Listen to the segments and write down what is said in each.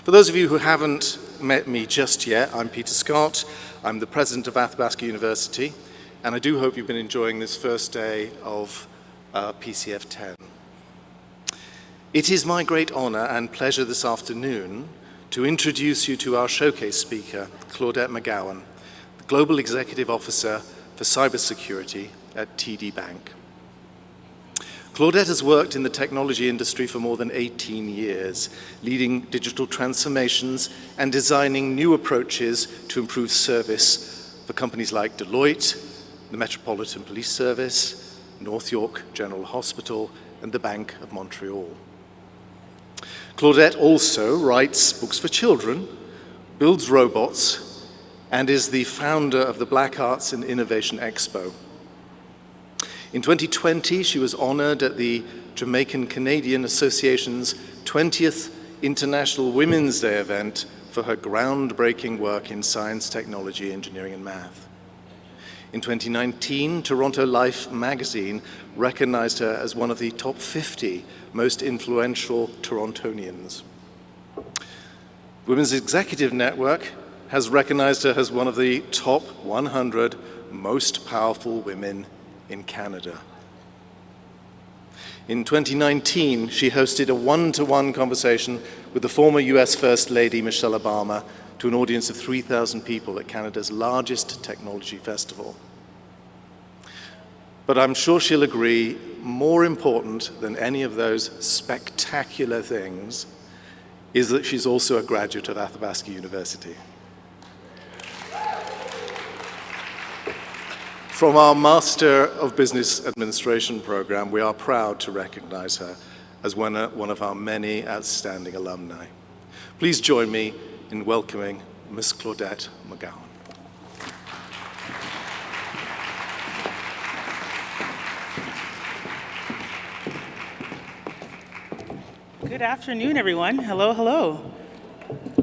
For those of you who haven't met me just yet, I'm Peter Scott. I'm the president of Athabasca University, and I do hope you've been enjoying this first day of PCF 10. It is my great honor and pleasure this afternoon to introduce you to our showcase speaker, Claudette McGowan, the Global Executive Officer for Cybersecurity at TD Bank. Claudette has worked in the technology industry for more than 18 years, leading digital transformations and designing new approaches to improve service for companies like Deloitte, the Metropolitan Police Service, North York General Hospital, and the Bank of Montreal. Claudette also writes books for children, builds robots, and is the founder of the Black Arts and Innovation Expo. In 2020, she was honored at the Jamaican Canadian Association's 20th International Women's Day event for her groundbreaking work in science, technology, engineering, and math. In 2019, Toronto Life magazine recognized her as one of the top 50 most influential Torontonians. Women's Executive Network has recognized her as one of the top 100 most powerful women in Canada. In 2019, she hosted a one-to-one conversation with the former US First Lady, Michelle Obama, to an audience of 3,000 people at Canada's largest technology festival. But I'm sure she'll agree, more important than any of those spectacular things is that she's also a graduate of Athabasca University. From our Master of Business Administration program, we are proud to recognize her as one of our many outstanding alumni. Please join me in welcoming Ms. Claudette McGowan. Good afternoon, everyone. Hello, hello.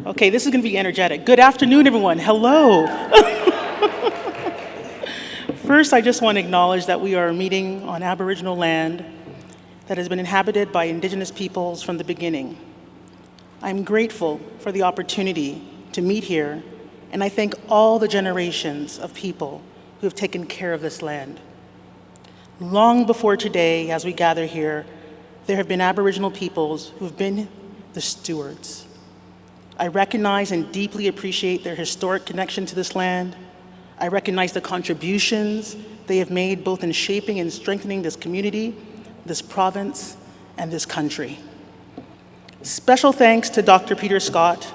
Okay, this is going to be energetic. Good afternoon, everyone. Hello. First, I just want to acknowledge that we are meeting on Aboriginal land that has been inhabited by Indigenous peoples from the beginning. I'm grateful for the opportunity to meet here, and I thank all the generations of people who have taken care of this land. Long before today, as we gather here, there have been Aboriginal peoples who have been the stewards. I recognize and deeply appreciate their historic connection to this land. I recognize the contributions they have made both in shaping and strengthening this community, this province, and this country. Special thanks to Dr. Peter Scott,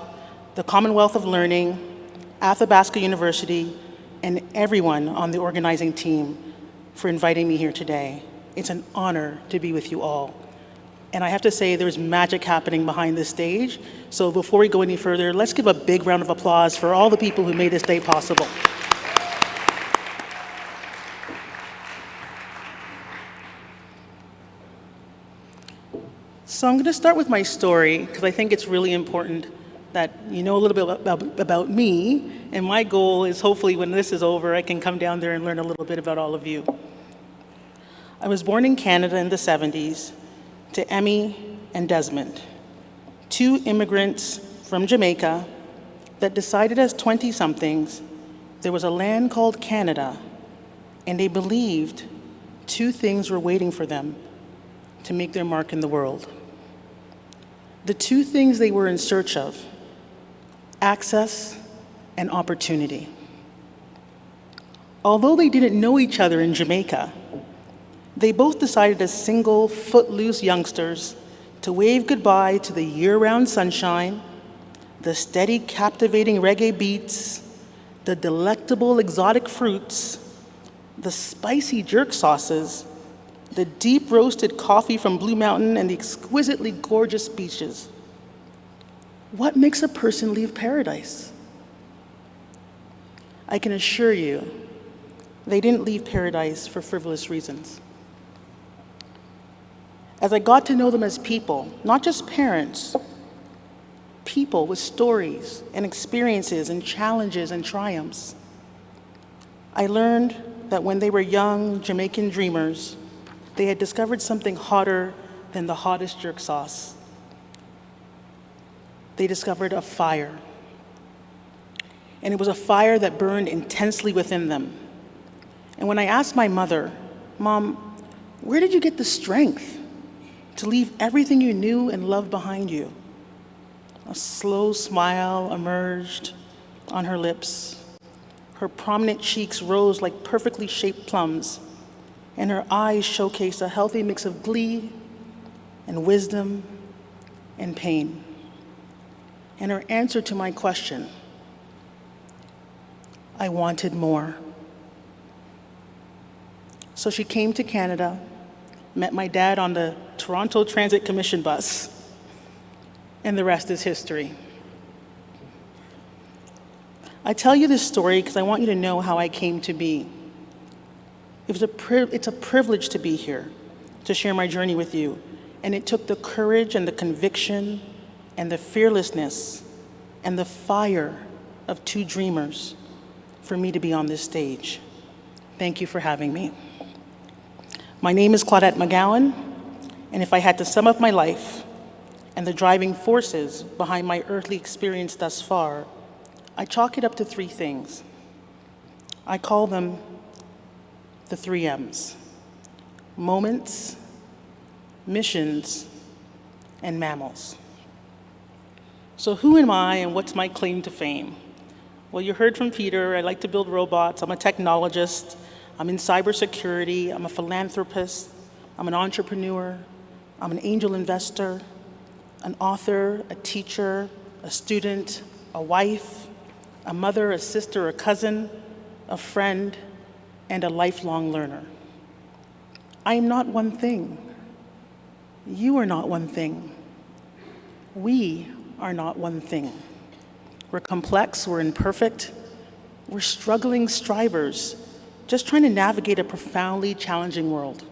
the Commonwealth of Learning, Athabasca University, and everyone on the organizing team for inviting me here today. It's an honor to be with you all. And I have to say, there's magic happening behind this stage. So before we go any further, let's give a big round of applause for all the people who made this day possible. So I'm going to start with my story because I think it's really important that you know a little bit about me, and my goal is hopefully when this is over I can come down there and learn a little bit about all of you. I was born in Canada in the 70s to Emmy and Desmond, two immigrants from Jamaica that decided as 20-somethings there was a land called Canada, and they believed two things were waiting for them to make their mark in the world. The two things they were in search of: access and opportunity. Although they didn't know each other in Jamaica, they both decided as single, footloose youngsters to wave goodbye to the year-round sunshine, the steady, captivating reggae beats, the delectable exotic fruits, the spicy jerk sauces, the deep roasted coffee from Blue Mountain, and the exquisitely gorgeous beaches. What makes a person leave paradise? I can assure you, they didn't leave paradise for frivolous reasons. As I got to know them as people, not just parents, people with stories and experiences and challenges and triumphs, I learned that when they were young Jamaican dreamers, they had discovered something hotter than the hottest jerk sauce. they discovered a fire. And it was a fire that burned intensely within them. And when I asked my mother, "Mom, where did you get the strength to leave everything you knew and loved behind you?" A slow smile emerged on her lips. Her prominent cheeks rose like perfectly shaped plums, and her eyes showcased a healthy mix of glee and wisdom and pain. And her answer to my question, "I wanted more." So she came to Canada, met my dad on the Toronto Transit Commission bus, and the rest is history. I tell you this story because I want you to know how I came to be. It's a privilege to be here, to share my journey with you, and it took the courage and the conviction and the fearlessness and the fire of two dreamers for me to be on this stage. Thank you for having me. My name is Claudette McGowan, and if I had to sum up my life and the driving forces behind my earthly experience thus far, I chalk it up to three things. I call them the 3 M's: moments, missions, and mammals. So who am I and what's my claim to fame? Well, you heard from Peter, I like to build robots, I'm a technologist, I'm in cybersecurity, I'm a philanthropist, I'm an entrepreneur, I'm an angel investor, an author, a teacher, a student, a wife, a mother, a sister, a cousin, a friend, and a lifelong learner. I am not one thing. You are not one thing. We are not one thing. We're complex, we're imperfect, we're struggling strivers, just trying to navigate a profoundly challenging world.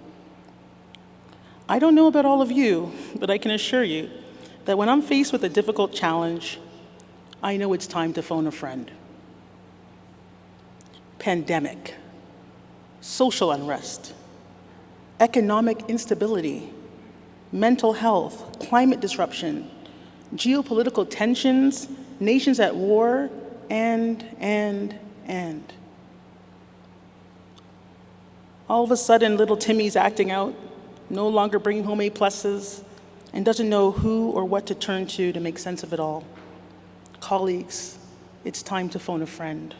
I don't know about all of you, but I can assure you that when I'm faced with a difficult challenge, I know it's time to phone a friend. Pandemic, social unrest, economic instability, mental health, climate disruption, geopolitical tensions, nations at war, and. All of a sudden, little Timmy's acting out, no longer bringing home A+, and doesn't know who or what to turn to make sense of it all. Colleagues, it's time to phone a friend.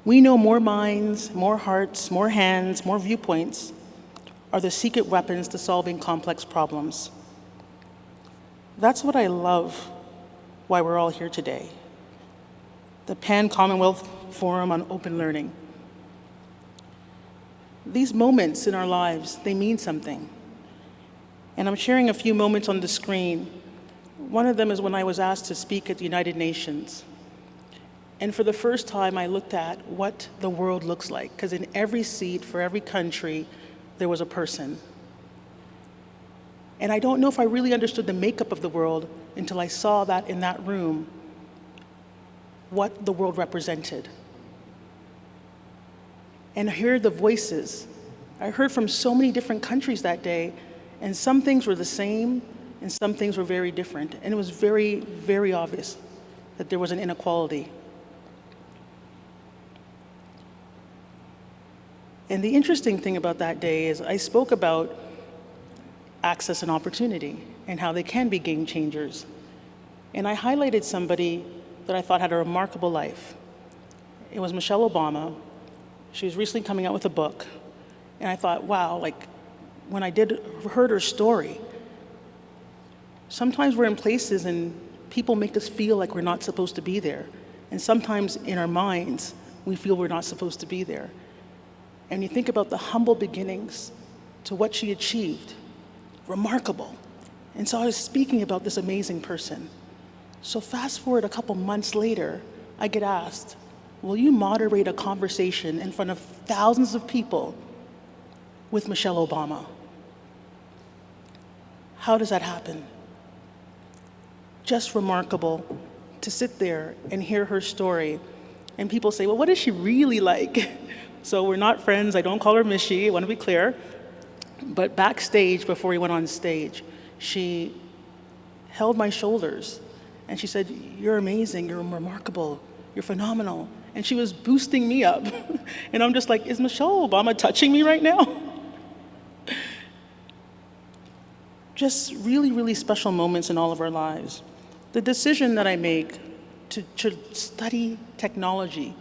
We know more minds, more hearts, more hands, more viewpoints are the secret weapons to solving complex problems. That's what I love why we're all here today. The Pan-Commonwealth Forum on Open Learning. These moments in our lives, they mean something. And I'm sharing a few moments on the screen. One of them is when I was asked to speak at the United Nations. And for the first time, I looked at what the world looks like, because in every seat, for every country, there was a person. And I don't know if I really understood the makeup of the world until I saw that in that room, what the world represented. And hear the voices. I heard from so many different countries that day, and some things were the same, and some things were very different. And it was very, very obvious that there was an inequality. And the interesting thing about that day is I spoke about access and opportunity and how they can be game changers. And I highlighted somebody that I thought had a remarkable life. It was Michelle Obama. She was recently coming out with a book. And I thought, wow, when I heard her story, sometimes we're in places and people make us feel like we're not supposed to be there. And sometimes in our minds, we feel we're not supposed to be there. And you think about the humble beginnings to what she achieved. Remarkable. And so I was speaking about this amazing person. So fast forward a couple months later, I get asked, will you moderate a conversation in front of thousands of people with Michelle Obama? How does that happen? Just remarkable to sit there and hear her story. And people say, well, what is she really like? So we're not friends. I don't call her Mishy. I want to be clear. But backstage, before we went on stage, she held my shoulders, and she said, "You're amazing, you're remarkable, you're phenomenal." And she was boosting me up. And I'm just like, is Michelle Obama touching me right now? Just really, really special moments in all of our lives. The decision that I make to study technology,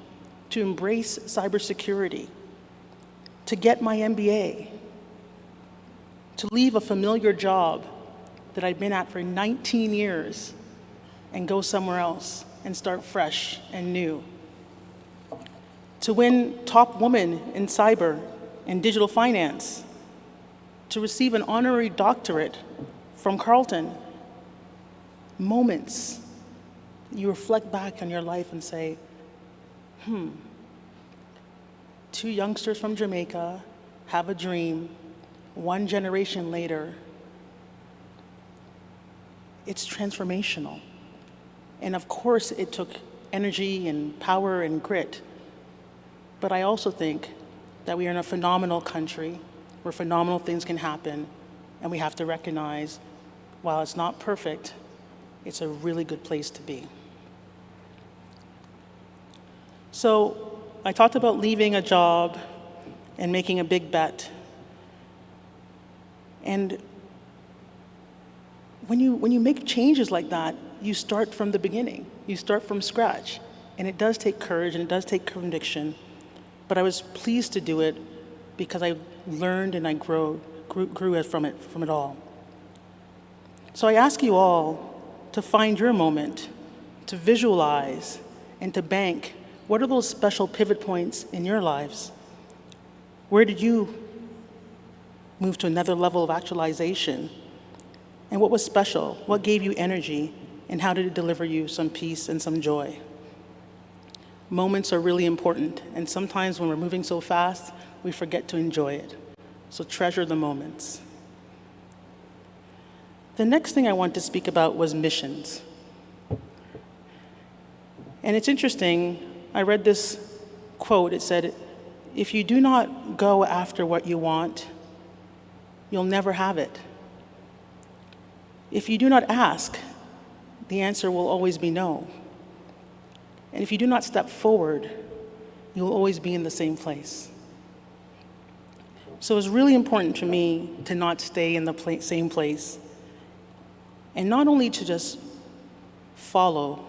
to embrace cybersecurity, to get my MBA, to leave a familiar job that I'd been at for 19 years and go somewhere else and start fresh and new. To win top woman in cyber and digital finance, to receive an honorary doctorate from Carleton. Moments you reflect back on your life and say, 2 youngsters from Jamaica have a dream, 1 generation later, it's transformational. And of course it took energy and power and grit, but I also think that we are in a phenomenal country where phenomenal things can happen, and we have to recognize, while it's not perfect, it's a really good place to be. So I talked about leaving a job and making a big bet. And when you make changes like that, you start from the beginning. You start from scratch. And it does take courage and it does take conviction. But I was pleased to do it because I learned and I grew from it all. So I ask you all to find your moment, to visualize, and to bank. What are those special pivot points in your lives? Where did you move to another level of actualization? And what was special? What gave you energy? And how did it deliver you some peace and some joy? Moments are really important, and sometimes when we're moving so fast, we forget to enjoy it. So treasure the moments. The next thing I want to speak about was missions. And it's interesting, I read this quote, it said, "If you do not go after what you want, you'll never have it. If you do not ask, the answer will always be no. And if you do not step forward, you will always be in the same place." So it's really important to me to not stay in the same place, and not only to just follow,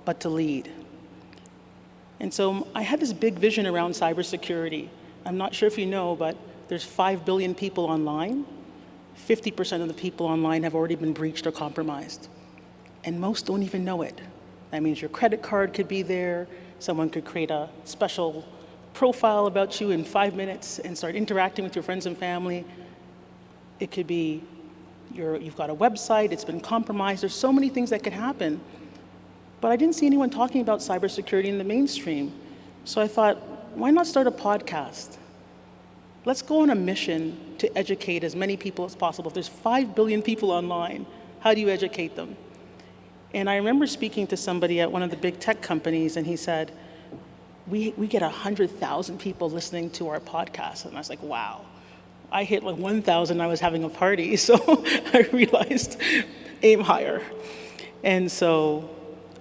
but to lead. And so I had this big vision around cybersecurity. I'm not sure if you know, but there's 5 billion people online. 50% of the people online have already been breached or compromised. And most don't even know it. That means your credit card could be there, someone could create a special profile about you in 5 minutes and start interacting with your friends and family. It could be you've got a website, it's been compromised. There's so many things that could happen. But I didn't see anyone talking about cybersecurity in the mainstream. So I thought, why not start a podcast? Let's go on a mission to educate as many people as possible. If there's 5 billion people online, how do you educate them? And I remember speaking to somebody at one of the big tech companies, and he said, we get 100,000 people listening to our podcast. And I was like, wow. I hit like 1,000, I was having a party, so I realized, aim higher. And so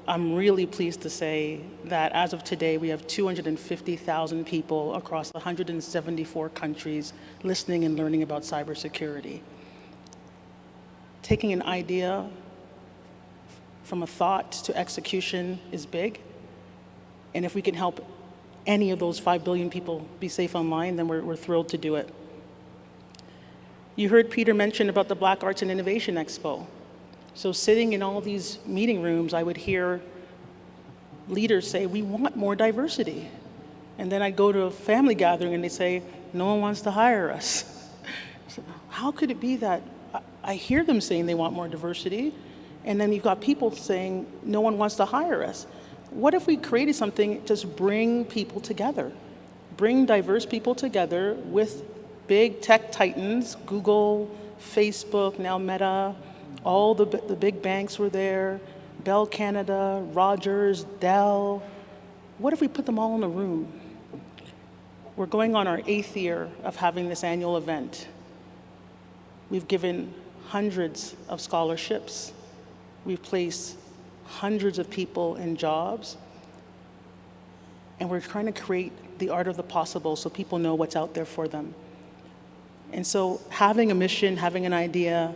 I'm really pleased to say that as of today, we have 250,000 people across 174 countries listening and learning about cybersecurity. Taking an idea from a thought to execution is big. And if we can help any of those 5 billion people be safe online, then we're thrilled to do it. You heard Peter mention about the Black Arts and Innovation Expo. So sitting in all these meeting rooms, I would hear leaders say, we want more diversity. And then I'd go to a family gathering and they say, no one wants to hire us. So how could it be that I hear them saying they want more diversity, and then you've got people saying no one wants to hire us? What if we created something to just bring people together? Bring diverse people together with big tech titans, Google, Facebook, now Meta, all the big banks were there, Bell Canada, Rogers, Dell. What if we put them all in a room? We're going on our 8th year of having this annual event. We've given hundreds of scholarships. We've placed hundreds of people in jobs, and we're trying to create the art of the possible so people know what's out there for them. And so having a mission, having an idea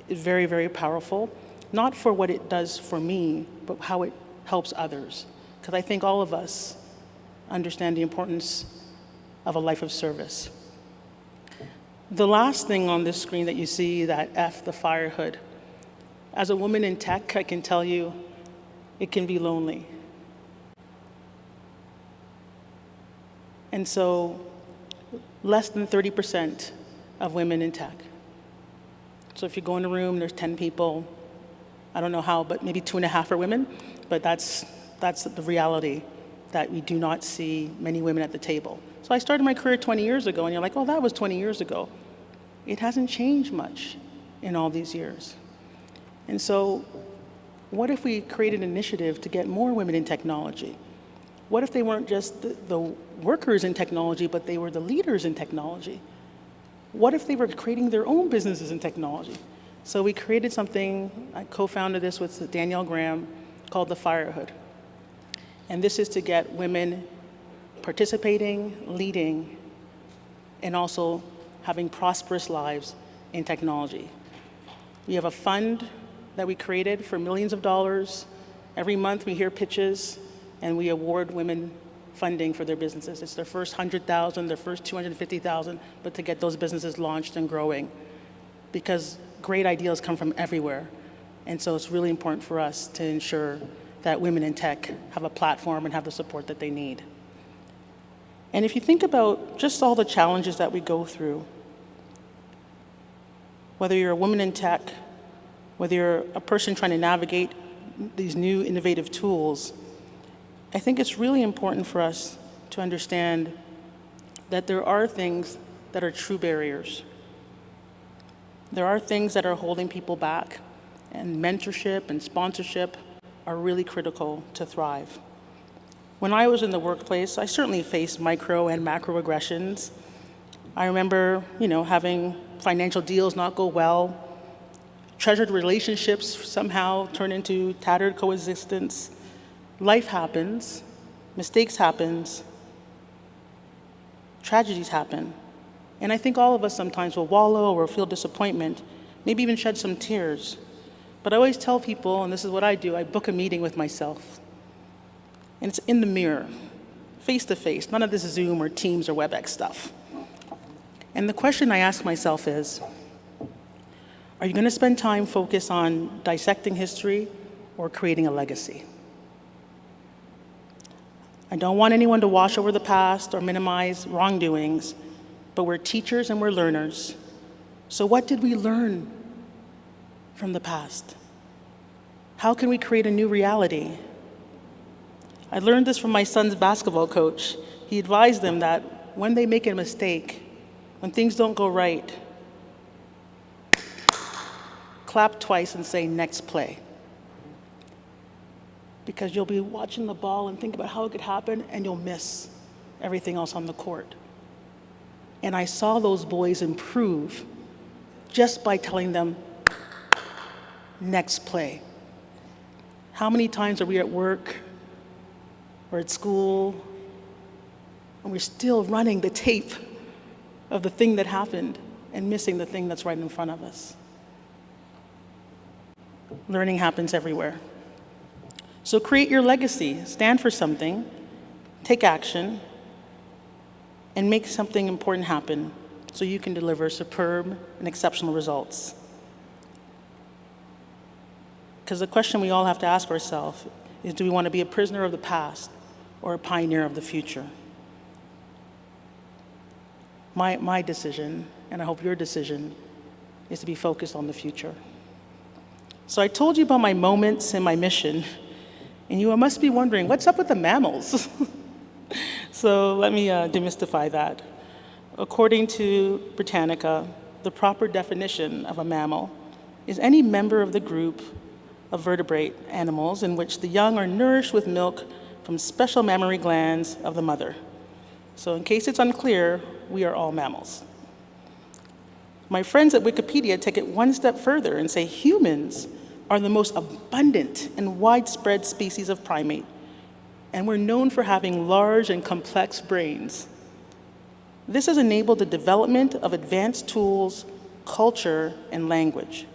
is very, very powerful, not for what it does for me, but how it helps others. Because I think all of us understand the importance of a life of service. The last thing on this screen that you see, that F, the fire hood. As a woman in tech, I can tell you it can be lonely. And so less than 30% of women in tech. So if you go in a room, there's 10 people. I don't know how, but maybe 2.5 are women. But that's the reality, that we do not see many women at the table. So I started my career 20 years ago, and you're like, oh, that was 20 years ago. It hasn't changed much in all these years. And so what if we created an initiative to get more women in technology? What if they weren't just the workers in technology, but they were the leaders in technology? What if they were creating their own businesses in technology? So we created something, I co-founded this with Danielle Graham, called the Fire Hood. And this is to get women participating, leading, and also having prosperous lives in technology. We have a fund that we created for millions of dollars. Every month we hear pitches, and we award women funding for their businesses. It's their first 100,000, their first 250,000, but to get those businesses launched and growing. Because great ideas come from everywhere. And so it's really important for us to ensure that women in tech have a platform and have the support that they need. And if you think about just all the challenges that we go through, whether you're a woman in tech, whether you're a person trying to navigate these new innovative tools, I think it's really important for us to understand that there are things that are true barriers. There are things that are holding people back, and mentorship and sponsorship are really critical to thrive. When I was in the workplace, I certainly faced micro and macroaggressions. I remember, having financial deals not go well, treasured relationships somehow turn into tattered coexistence. Life happens, mistakes happen, tragedies happen. And I think all of us sometimes will wallow or feel disappointment, maybe even shed some tears. But I always tell people, and this is what I do, I book a meeting with myself. And it's in the mirror, face to face, none of this Zoom or Teams or WebEx stuff. And the question I ask myself is, are you going to spend time focused on dissecting history or creating a legacy? I don't want anyone to wash over the past or minimize wrongdoings, but we're teachers and we're learners. So what did we learn from the past? How can we create a new reality? I learned this from my son's basketball coach. He advised them that when they make a mistake, when things don't go right, clap twice and say, next play. Because you'll be watching the ball and think about how it could happen, and you'll miss everything else on the court. And I saw those boys improve just by telling them, next play. How many times are we at work or at school, and we're still running the tape of the thing that happened and missing the thing that's right in front of us? Learning happens everywhere. So create your legacy, stand for something, take action, and make something important happen so you can deliver superb and exceptional results. Because the question we all have to ask ourselves is, do we want to be a prisoner of the past or a pioneer of the future? My decision, and I hope your decision, is to be focused on the future. So I told you about my moments and my mission, and you must be wondering, what's up with the mammals? So let me demystify that. According to Britannica, the proper definition of a mammal is any member of the group of vertebrate animals in which the young are nourished with milk from special mammary glands of the mother. So in case it's unclear, we are all mammals. My friends at Wikipedia take it one step further and say humans are the most abundant and widespread species of primate, and we're known for having large and complex brains. This has enabled the development of advanced tools, culture, and language.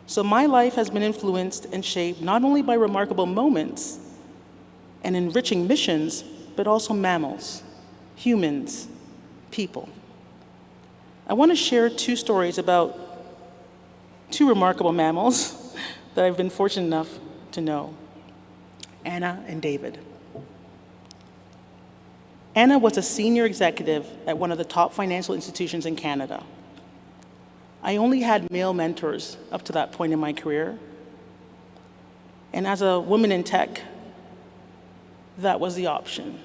So my life has been influenced and shaped not only by remarkable moments and enriching missions, but also mammals, humans, people. I want to share two stories about two remarkable mammals that I've been fortunate enough to know, Anna and David. Anna was a senior executive at one of the top financial institutions in Canada. I only had male mentors up to that point in my career. And as a woman in tech, that was the option.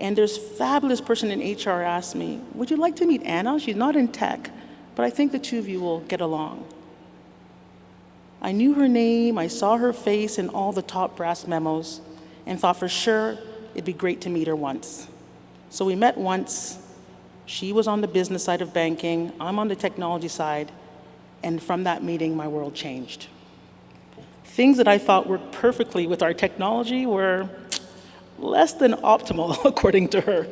And this fabulous person in HR asked me, would you like to meet Anna? She's not in tech, but I think the two of you will get along. I knew her name, I saw her face in all the top brass memos, and thought for sure it'd be great to meet her once. So we met once. She was on the business side of banking, I'm on the technology side, and from that meeting, my world changed. Things that I thought worked perfectly with our technology were less than optimal, according to her.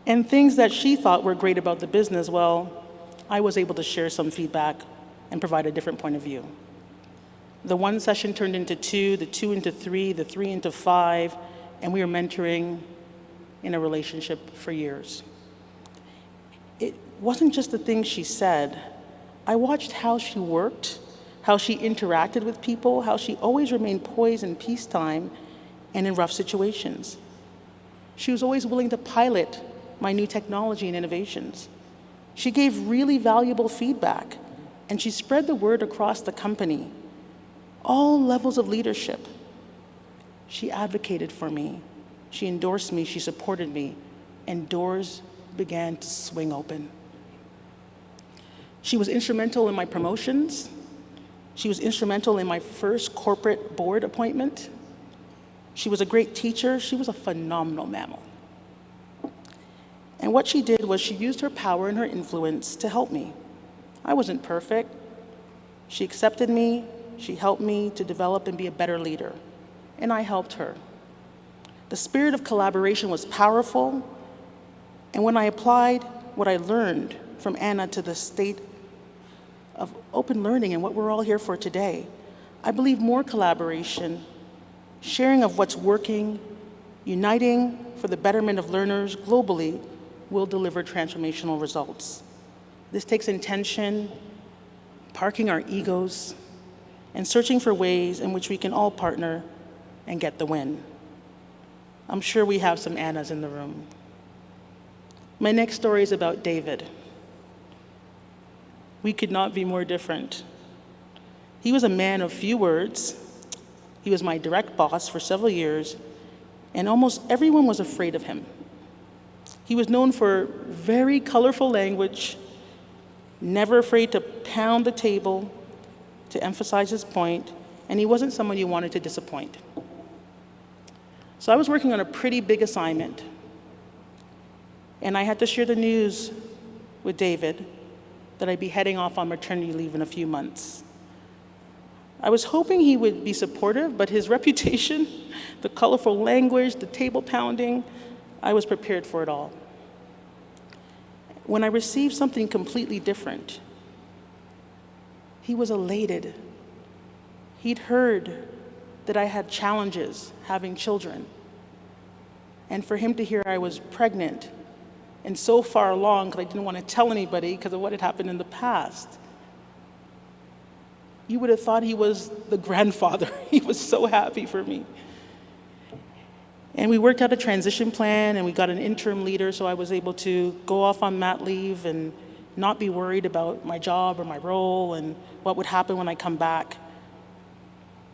And things that she thought were great about the business, well, I was able to share some feedback and provide a different point of view. The one session turned into two, the two into three, the three into five, and we were mentoring in a relationship for years. It wasn't just the things she said. I watched how she worked, how she interacted with people, how she always remained poised in peacetime and in rough situations. She was always willing to pilot my new technology and innovations. She gave really valuable feedback, and she spread the word across the company, all levels of leadership. She advocated for me, she endorsed me, she supported me, and doors began to swing open. She was instrumental in my promotions. She was instrumental in my first corporate board appointment. She was a great teacher. She was a phenomenal mammal. And what she did was she used her power and her influence to help me. I wasn't perfect. She accepted me. She helped me to develop and be a better leader. And I helped her. The spirit of collaboration was powerful. And when I applied what I learned from Anna to the state of open learning and what we're all here for today, I believe more collaboration, sharing of what's working, uniting for the betterment of learners globally will deliver transformational results. This takes intention, parking our egos, and searching for ways in which we can all partner and get the win. I'm sure we have some Annas in the room. My next story is about David. We could not be more different. He was a man of few words. He was my direct boss for several years, and almost everyone was afraid of him. He was known for very colorful language, never afraid to pound the table to emphasize his point, and he wasn't someone you wanted to disappoint. So I was working on a pretty big assignment, and I had to share the news with David that I'd be heading off on maternity leave in a few months. I was hoping he would be supportive, but his reputation, the colorful language, the table pounding, I was prepared for it all. When I received something completely different, he was elated. He'd heard that I had challenges having children. And for him to hear I was pregnant and so far along because I didn't want to tell anybody because of what had happened in the past, you would have thought he was the grandfather. He was so happy for me. And we worked out a transition plan, and we got an interim leader, so I was able to go off on mat leave and not be worried about my job or my role and what would happen when I come back.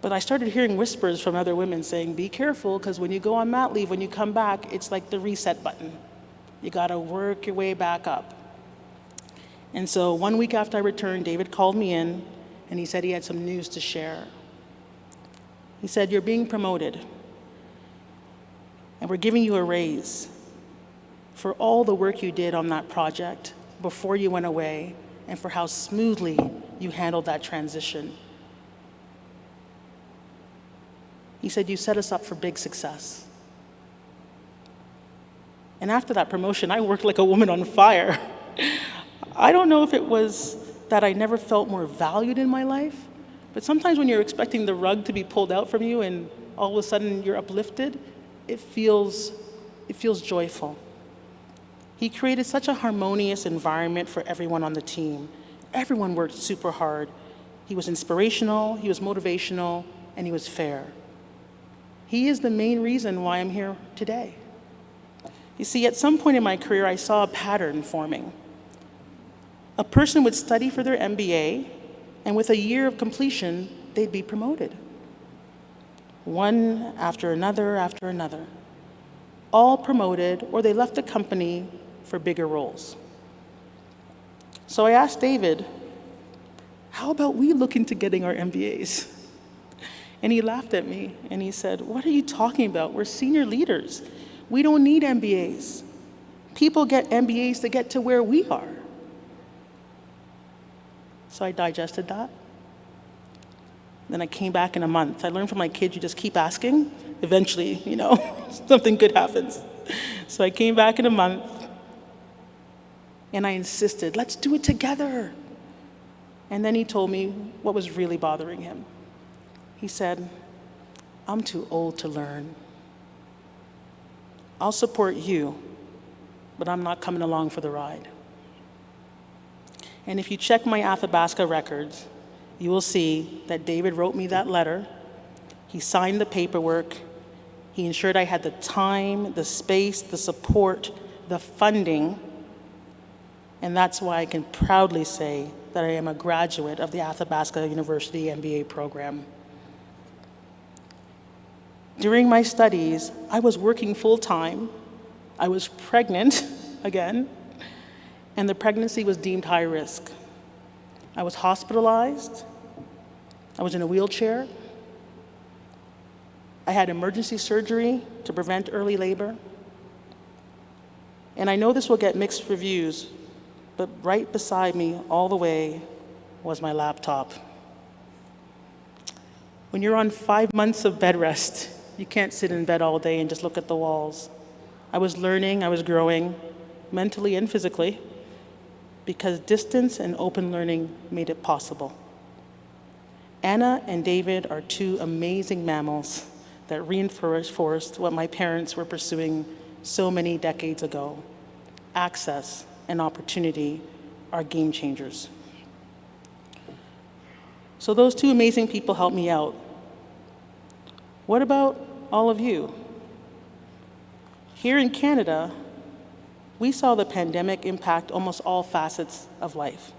But I started hearing whispers from other women saying, be careful, because when you go on mat leave, when you come back, it's like the reset button. You gotta work your way back up. And so 1 week after I returned, David called me in, and he said he had some news to share. He said, you're being promoted, and we're giving you a raise for all the work you did on that project before you went away and for how smoothly you handled that transition. He said, you set us up for big success. And after that promotion, I worked like a woman on fire. I don't know if it was that I never felt more valued in my life, but sometimes when you're expecting the rug to be pulled out from you and all of a sudden you're uplifted, it feels joyful. He created such a harmonious environment for everyone on the team. Everyone worked super hard. He was inspirational, he was motivational, and he was fair. He is the main reason why I'm here today. You see, at some point in my career, I saw a pattern forming. A person would study for their MBA, and with a year of completion, they'd be promoted. One after another, all promoted, or they left the company for bigger roles. So I asked David, how about we look into getting our MBAs? And he laughed at me, and he said, what are you talking about? We're senior leaders. We don't need MBAs. People get MBAs to get to where we are. So I digested that. Then I came back in a month. I learned from my kids, you just keep asking. Eventually, something good happens. So I came back in a month, and I insisted, let's do it together. And then he told me what was really bothering him. He said, I'm too old to learn. I'll support you, but I'm not coming along for the ride. And if you check my Athabasca records, you will see that David wrote me that letter. He signed the paperwork. He ensured I had the time, the space, the support, the funding. And that's why I can proudly say that I am a graduate of the Athabasca University MBA program. During my studies, I was working full-time. I was pregnant again, and the pregnancy was deemed high risk. I was hospitalized. I was in a wheelchair. I had emergency surgery to prevent early labor. And I know this will get mixed reviews, but right beside me all the way was my laptop. When you're on 5 months of bed rest, you can't sit in bed all day and just look at the walls. I was learning, I was growing, mentally and physically, because distance and open learning made it possible. Anna and David are two amazing mammals that reinforced what my parents were pursuing so many decades ago. Access and opportunity are game changers. So those two amazing people helped me out. What about all of you? Here in Canada, we saw the pandemic impact almost all facets of life.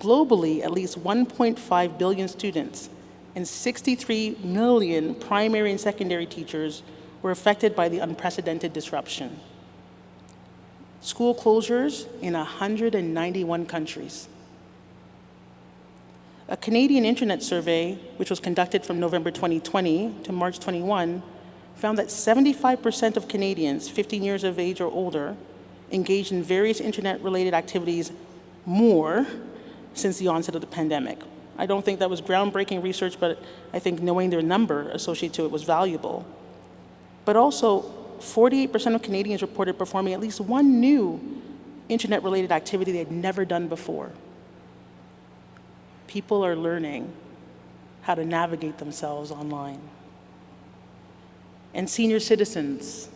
Globally, at least 1.5 billion students and 63 million primary and secondary teachers were affected by the unprecedented disruption. School closures in 191 countries. A Canadian internet survey, which was conducted from November 2020 to March 21, found that 75% of Canadians 15 years of age or older engaged in various internet-related activities more since the onset of the pandemic. I don't think that was groundbreaking research, but I think knowing their number associated to it was valuable. But also, 48% of Canadians reported performing at least one new internet-related activity they had never done before. People are learning how to navigate themselves online. And senior citizens,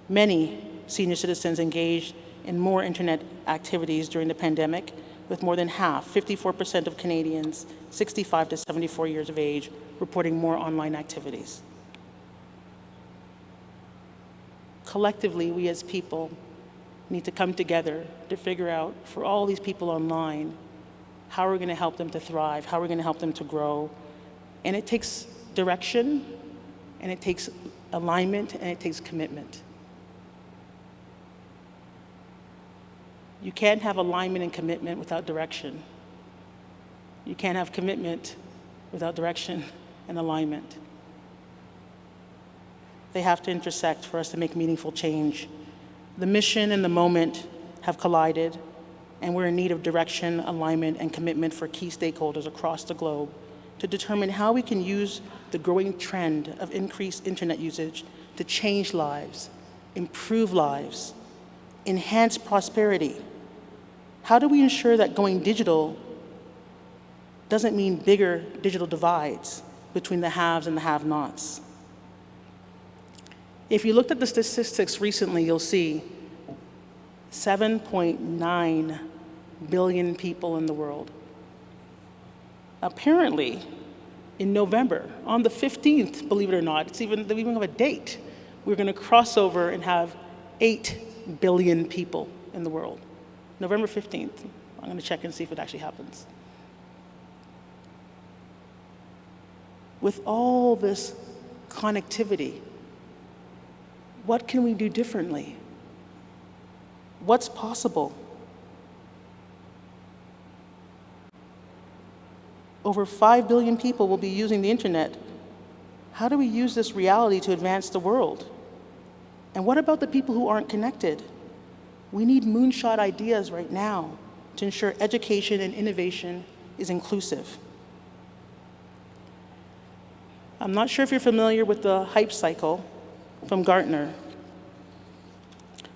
many senior citizens engaged in more internet activities during the pandemic, with more than half, 54% of Canadians 65 to 74 years of age, reporting more online activities. Collectively, we as people need to come together to figure out, for all these people online, how we're going to help them to thrive, how we're going to help them to grow. And it takes direction, and it takes alignment, and it takes commitment. You can't have alignment and commitment without direction. You can't have commitment without direction and alignment. They have to intersect for us to make meaningful change. The mission and the moment have collided, and we're in need of direction, alignment, and commitment for key stakeholders across the globe to determine how we can use the growing trend of increased internet usage to change lives, improve lives, enhance prosperity. How do we ensure that going digital doesn't mean bigger digital divides between the haves and the have-nots? If you looked at the statistics recently, you'll see 7.9 billion people in the world. Apparently, in November, on the 15th, believe it or not, they even have a date, we're going to cross over and have 8 billion people in the world. November 15th. I'm going to check and see if it actually happens. With all this connectivity, what can we do differently? What's possible? Over 5 billion people will be using the internet. How do we use this reality to advance the world? And what about the people who aren't connected? We need moonshot ideas right now to ensure education and innovation is inclusive. I'm not sure if you're familiar with the hype cycle from Gartner,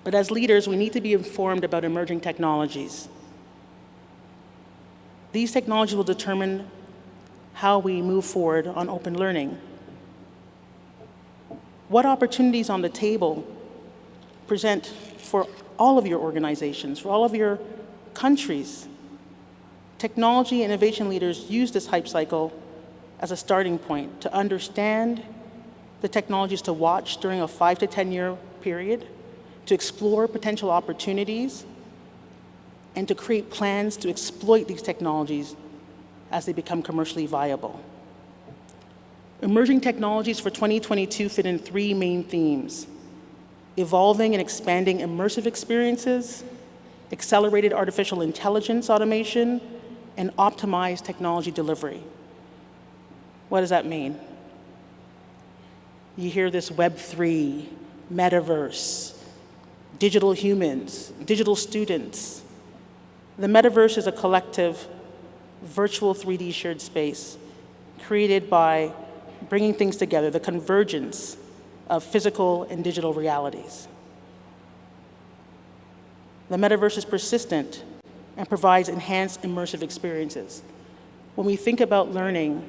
but as leaders, we need to be informed about emerging technologies. These technologies will determine how we move forward on open learning. What opportunities on the table present for all of your organizations, for all of your countries? Technology and innovation leaders use this hype cycle as a starting point to understand the technologies to watch during a 5 to 10 year period, to explore potential opportunities, and to create plans to exploit these technologies as they become commercially viable. Emerging technologies for 2022 fit in 3 main themes: evolving and expanding immersive experiences, accelerated artificial intelligence automation, and optimized technology delivery. What does that mean? You hear this Web3, metaverse, digital humans, digital students. The metaverse is a collective virtual 3D shared space created by bringing things together, the convergence of physical and digital realities. The metaverse is persistent and provides enhanced immersive experiences. When we think about learning,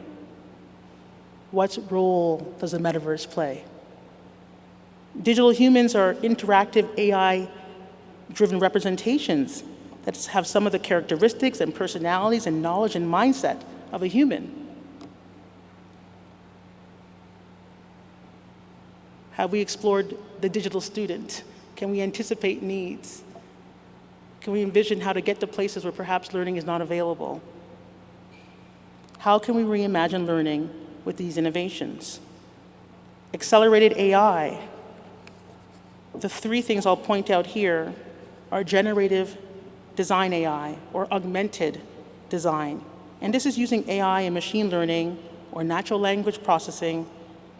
what role does the metaverse play? Digital humans are interactive AI-driven representations that have some of the characteristics and personalities and knowledge and mindset of a human. Have we explored the digital student? Can we anticipate needs? Can we envision how to get to places where perhaps learning is not available? How can we reimagine learning with these innovations? Accelerated AI. The 3 things I'll point out here are generative design AI or augmented design. And this is using AI and machine learning or natural language processing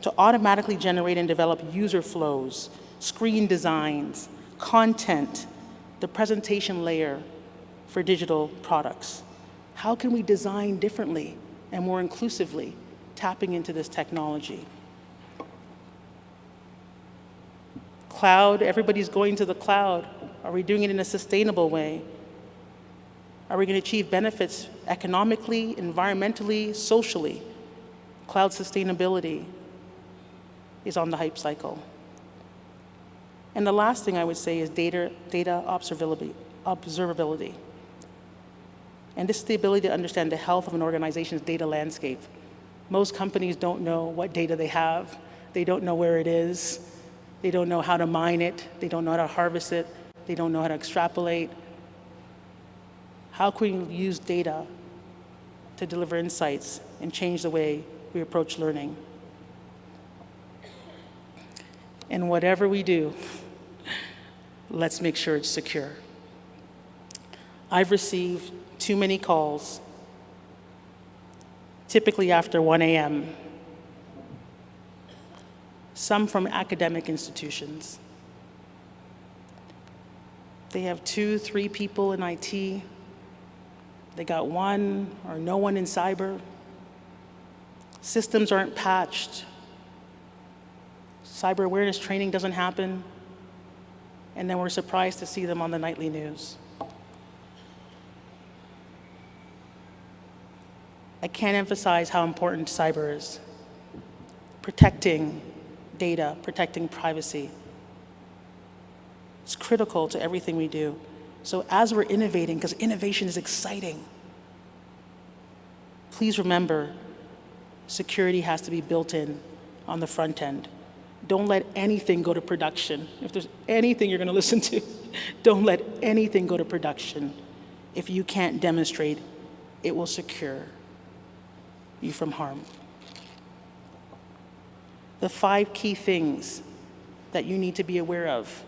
to automatically generate and develop user flows, screen designs, content, the presentation layer for digital products. How can we design differently and more inclusively, tapping into this technology? Cloud, everybody's going to the cloud. Are we doing it in a sustainable way? Are we going to achieve benefits economically, environmentally, socially? Cloud sustainability is on the hype cycle. And the last thing I would say is data observability. And this is the ability to understand the health of an organization's data landscape. Most companies don't know what data they have. They don't know where it is. They don't know how to mine it. They don't know how to harvest it. They don't know how to extrapolate. How can we use data to deliver insights and change the way we approach learning? And whatever we do, let's make sure it's secure. I've received too many calls, typically after 1 a.m., some from academic institutions, They have 2, 3 people in IT. They got 1 or no one in cyber. Systems aren't patched. Cyber awareness training doesn't happen. And then we're surprised to see them on the nightly news. I can't emphasize how important cyber is. Protecting data, protecting privacy. It's critical to everything we do. So as we're innovating, because innovation is exciting, please remember, security has to be built in on the front end. Don't let anything go to production. If there's anything you're going to listen to, don't let anything go to production if you can't demonstrate it will secure you from harm. The 5 key things that you need to be aware of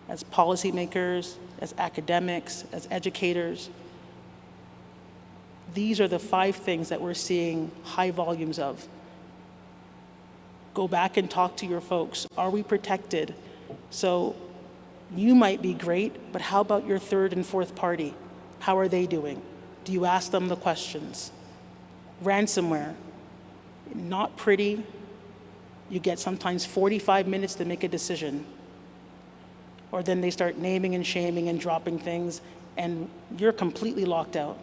as policymakers, as academics, as educators, these are the 5 things that we're seeing high volumes of. Go back and talk to your folks. Are we protected? So you might be great, but how about your 3rd and 4th party? How are they doing? Do you ask them the questions? Ransomware, not pretty. You get sometimes 45 minutes to make a decision. Or then they start naming and shaming and dropping things, and you're completely locked out.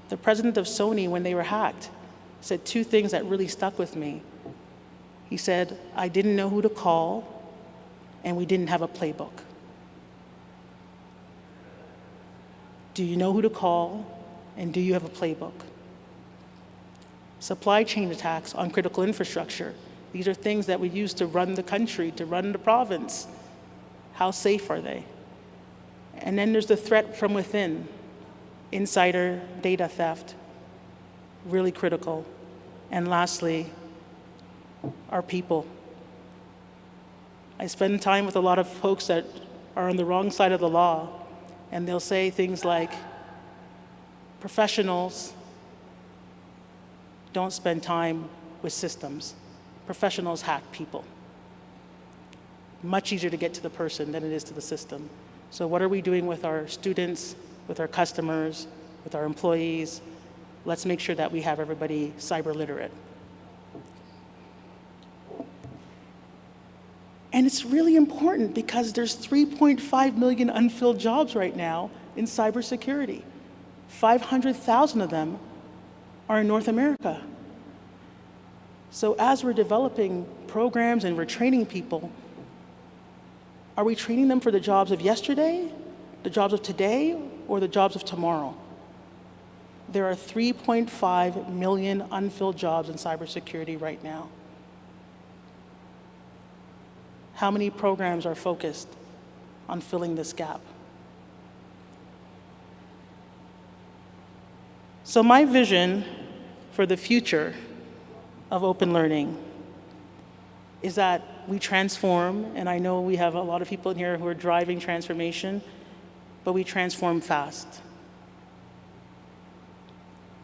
The president of Sony, when they were hacked, said 2 things that really stuck with me. He said, I didn't know who to call, and we didn't have a playbook. Do you know who to call, and do you have a playbook? Supply chain attacks on critical infrastructure. These are things that we use to run the country, to run the province. How safe are they? And then there's the threat from within. Insider data theft, really critical. And lastly, our people. I spend time with a lot of folks that are on the wrong side of the law, and they'll say things like, professionals don't spend time with systems. Professionals hack people. Much easier to get to the person than it is to the system. So what are we doing with our students, with our customers, with our employees? Let's make sure that we have everybody cyber literate. And it's really important because there's 3.5 million unfilled jobs right now in cybersecurity. 500,000 of them are in North America. So as we're developing programs and we're training people, are we training them for the jobs of yesterday, the jobs of today, or the jobs of tomorrow? There are 3.5 million unfilled jobs in cybersecurity right now. How many programs are focused on filling this gap? So my vision for the future of open learning is that we transform, and I know we have a lot of people in here who are driving transformation, but we transform fast.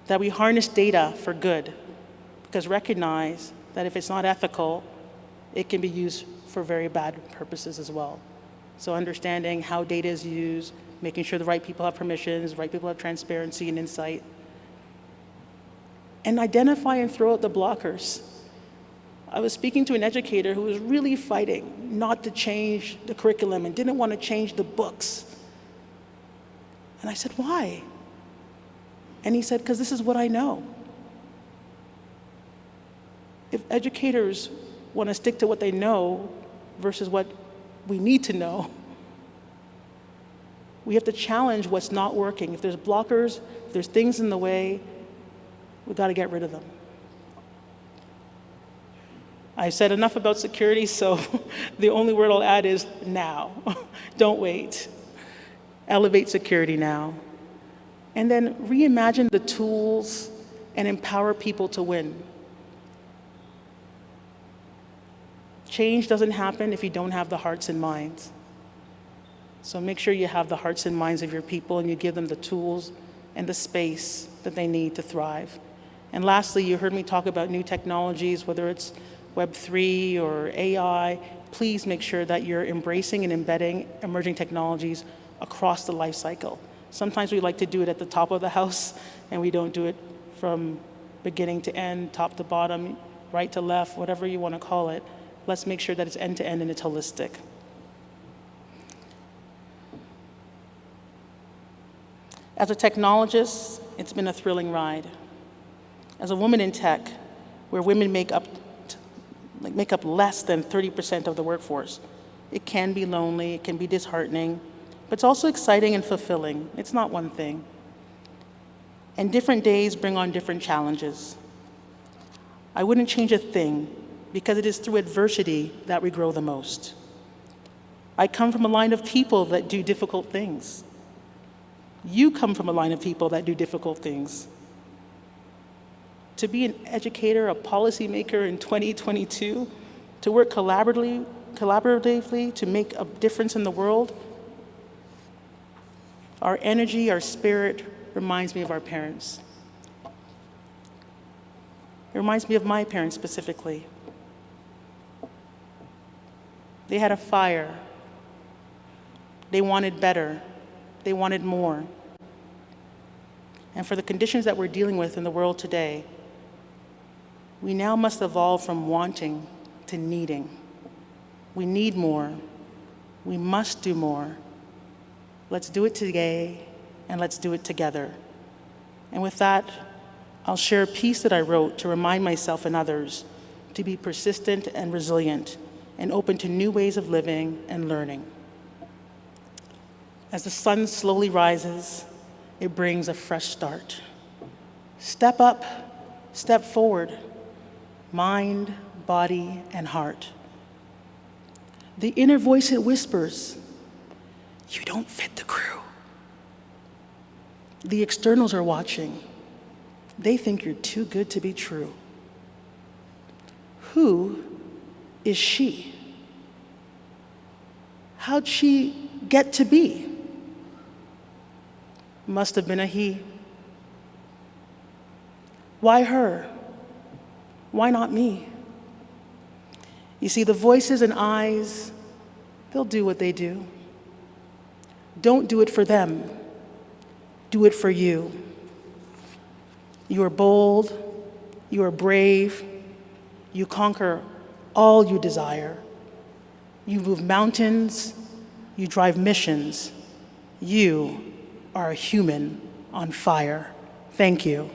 That we harness data for good, because recognize that if it's not ethical, it can be used for very bad purposes as well. So understanding how data is used, making sure the right people have permissions, the right people have transparency and insight, and identify and throw out the blockers. I was speaking to an educator who was really fighting not to change the curriculum and didn't want to change the books. And I said, why? And he said, because this is what I know. If educators want to stick to what they know versus what we need to know, we have to challenge what's not working. If there's blockers, if there's things in the way, we've got to get rid of them. I said enough about security, so the only word I'll add is now. Don't wait. Elevate security now. And then reimagine the tools and empower people to win. Change doesn't happen if you don't have the hearts and minds. So make sure you have the hearts and minds of your people and you give them the tools and the space that they need to thrive. And lastly, you heard me talk about new technologies, whether it's Web3 or AI. please make sure that you're embracing and embedding emerging technologies across the life cycle. Sometimes we like to do it at the top of the house, and we don't do it from beginning to end, top to bottom, right to left, whatever you want to call it. Let's make sure that it's end to end and it's holistic. As a technologist, it's been a thrilling ride. As a woman in tech, where women make up less than 30% of the workforce, it can be lonely, it can be disheartening, but it's also exciting and fulfilling. It's not one thing. And different days bring on different challenges. I wouldn't change a thing, because it is through adversity that we grow the most. I come from a line of people that do difficult things. You come from a line of people that do difficult things. To be an educator, a policymaker in 2022, to work collaboratively to make a difference in the world, our energy, our spirit reminds me of our parents. It reminds me of my parents specifically. They had a fire. They wanted better. They wanted more. And for the conditions that we're dealing with in the world today, we now must evolve from wanting to needing. We need more. We must do more. Let's do it today, and let's do it together. And with that, I'll share a piece that I wrote to remind myself and others to be persistent and resilient and open to new ways of living and learning. As the sun slowly rises, it brings a fresh start. Step up, step forward, mind, body, and heart. The inner voice, it whispers, "You don't fit the crew." The externals are watching. They think you're too good to be true. Who is she? How'd she get to be? Must have been a he. Why her? Why not me? You see, the voices and eyes, they'll do what they do. Don't do it for them. Do it for you. You are bold. You are brave. You conquer all you desire. You move mountains. You drive missions. You are a human on fire. Thank you.